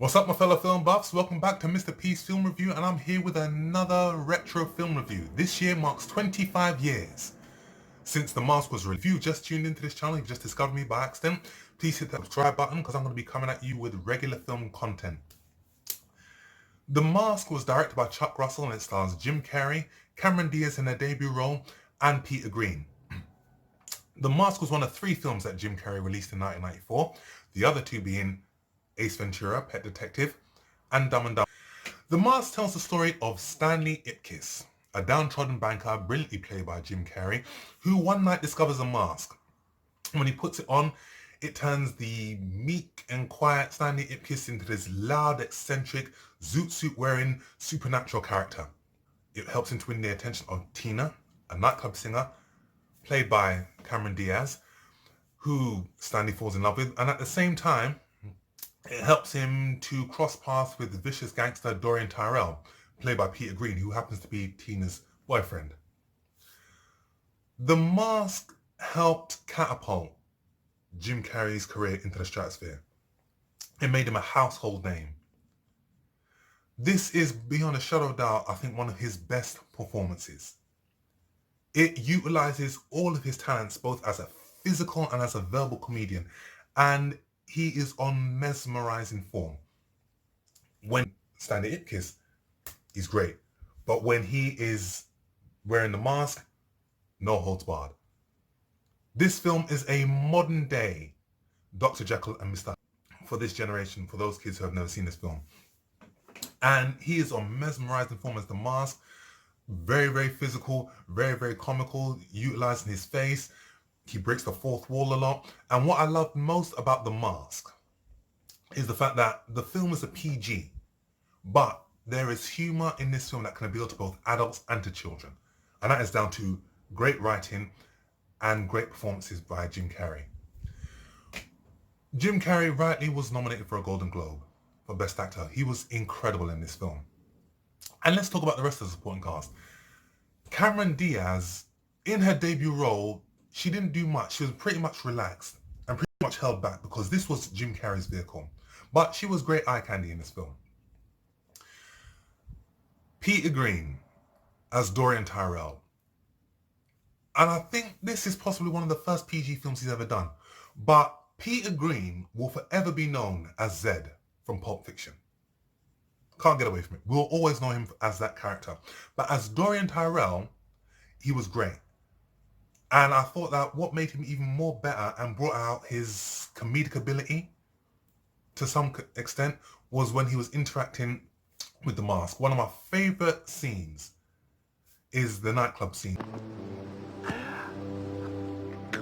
What's up, my fellow film buffs? Welcome back to Mr. P's Film Review, and I'm here with another retro film review. This year marks 25 years since The Mask was released. If you just tuned into this channel, you've just discovered me by accident, please hit that subscribe button because I'm going to be coming at you with regular film content. The Mask was directed by Chuck Russell and it stars Jim Carrey, Cameron Diaz in their debut role, and Peter Green. The Mask was one of 3 films that Jim Carrey released in 1994, the other 2 being Ace Ventura, Pet Detective, and Dumb and Dumber. The Mask tells the story of Stanley Ipkiss, a downtrodden banker brilliantly played by Jim Carrey, who one night discovers a mask. When he puts it on, it turns the meek and quiet Stanley Ipkiss into this loud, eccentric, zoot suit wearing supernatural character. It helps him to win the attention of Tina, a nightclub singer, played by Cameron Diaz, who Stanley falls in love with, and at the same time, it helps him to cross paths with the vicious gangster Dorian Tyrell, played by Peter Green, who happens to be Tina's boyfriend. The Mask helped catapult Jim Carrey's career into the stratosphere. It made him a household name. This is, beyond a shadow of doubt, I think one of his best performances. It utilizes all of his talents, both as a physical and as a verbal comedian, and he is on mesmerizing form. When Stanley Ipkiss, he's great. But when he is wearing the mask, no holds barred. This film is a modern day Dr. Jekyll and Mr. Hyde for this generation, for those kids who have never seen this film. And he is on mesmerizing form as the Mask. Very, very physical, very, very comical, utilizing his face. He breaks the fourth wall a lot. And what I love most about The Mask is the fact that the film is a PG, but there is humor in this film that can appeal to both adults and to children. And that is down to great writing and great performances by Jim Carrey. Jim Carrey rightly was nominated for a Golden Globe for Best Actor. He was incredible in this film. And let's talk about the rest of the supporting cast. Cameron Diaz, in her debut role, she didn't do much. She was pretty much relaxed and pretty much held back because this was Jim Carrey's vehicle. But she was great eye candy in this film. Peter Green as Dorian Tyrell. And I think this is possibly one of the first PG films he's ever done. But Peter Green will forever be known as Zed from Pulp Fiction. Can't get away from it. We'll always know him as that character. But as Dorian Tyrell, he was great. And I thought that what made him even more better and brought out his comedic ability to some extent was when he was interacting with the Mask. One of my favorite scenes is the nightclub scene.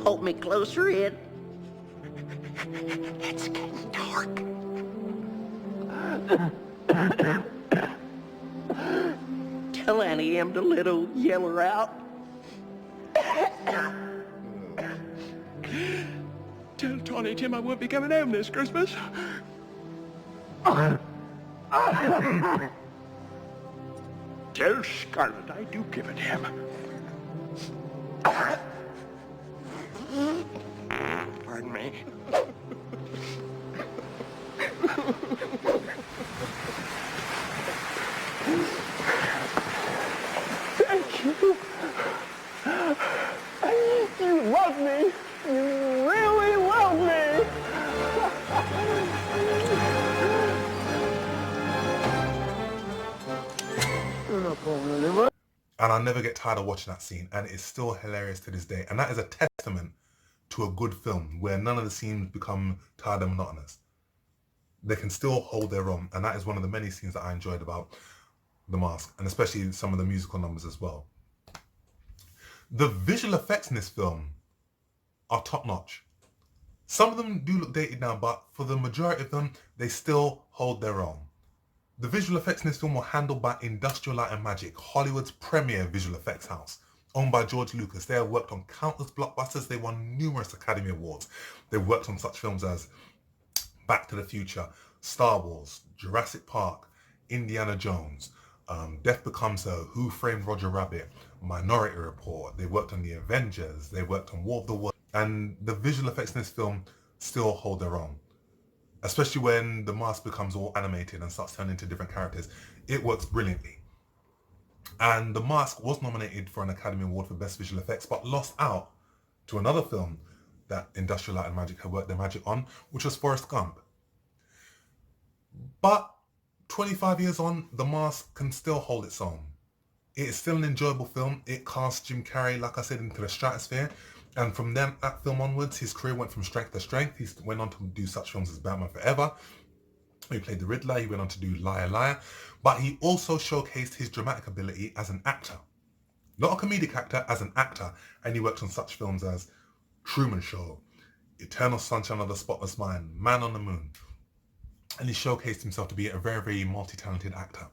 Hold me closer, Ed. It's getting dark. Tell Annie M to little yell her out. Tell Tawny Tim I won't be coming home this Christmas. Tell Scarlett I do give a damn. Pardon me. Thank you. You love me. You really love me. And I'll never get tired of watching that scene, and it's still hilarious to this day. And that is a testament to a good film where none of the scenes become tired and monotonous. They can still hold their own, and that is one of the many scenes that I enjoyed about The Mask, and especially some of the musical numbers as well. The visual effects in this film are top-notch. Some of them do look dated now, but for the majority of them, they still hold their own. The visual effects in this film were handled by Industrial Light and Magic, Hollywood's premier visual effects house, owned by George Lucas. They have worked on countless blockbusters. They won numerous Academy Awards. They've worked on such films as Back to the Future, Star Wars, Jurassic Park, Indiana Jones, Death Becomes Her, Who Framed Roger Rabbit, Minority Report. They worked on The Avengers. They worked on War of the Worlds. And the visual effects in this film still hold their own. especially when the mask becomes all animated and starts turning into different characters. It works brilliantly. And The Mask was nominated for an Academy Award for Best Visual Effects, but lost out to another film that Industrial Light and Magic had worked their magic on, which was Forrest Gump. But 25 years on, The Mask can still hold its own. It is still an enjoyable film. It cast Jim Carrey, like I said, into the stratosphere. And from then, that film onwards, his career went from strength to strength. He went on to do such films as Batman Forever. He played the Riddler. He went on to do Liar Liar. But he also showcased his dramatic ability as an actor. Not a comedic actor, as an actor. And he worked on such films as Truman Show, Eternal Sunshine of the Spotless Mind, Man on the Moon. And he showcased himself to be a very, very multi-talented actor.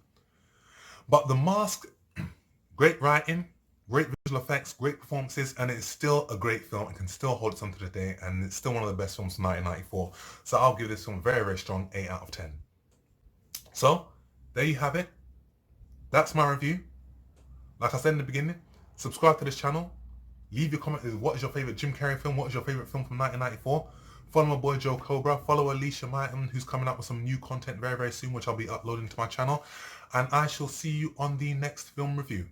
But The Mask, great writing, great visual effects, great performances, and it's still a great film. It can still hold its own to the day, and it's still one of the best films from 1994. So I'll give this film a very, very strong 8 out of 10. So, there you have it. That's my review. Like I said in the beginning, subscribe to this channel. Leave your comment. What is your favourite Jim Carrey film? What is your favourite film from 1994? Follow my boy Joe Cobra. Follow Alicia Myton, who's coming up with some new content very, very soon, which I'll be uploading to my channel. And I shall see you on the next film review.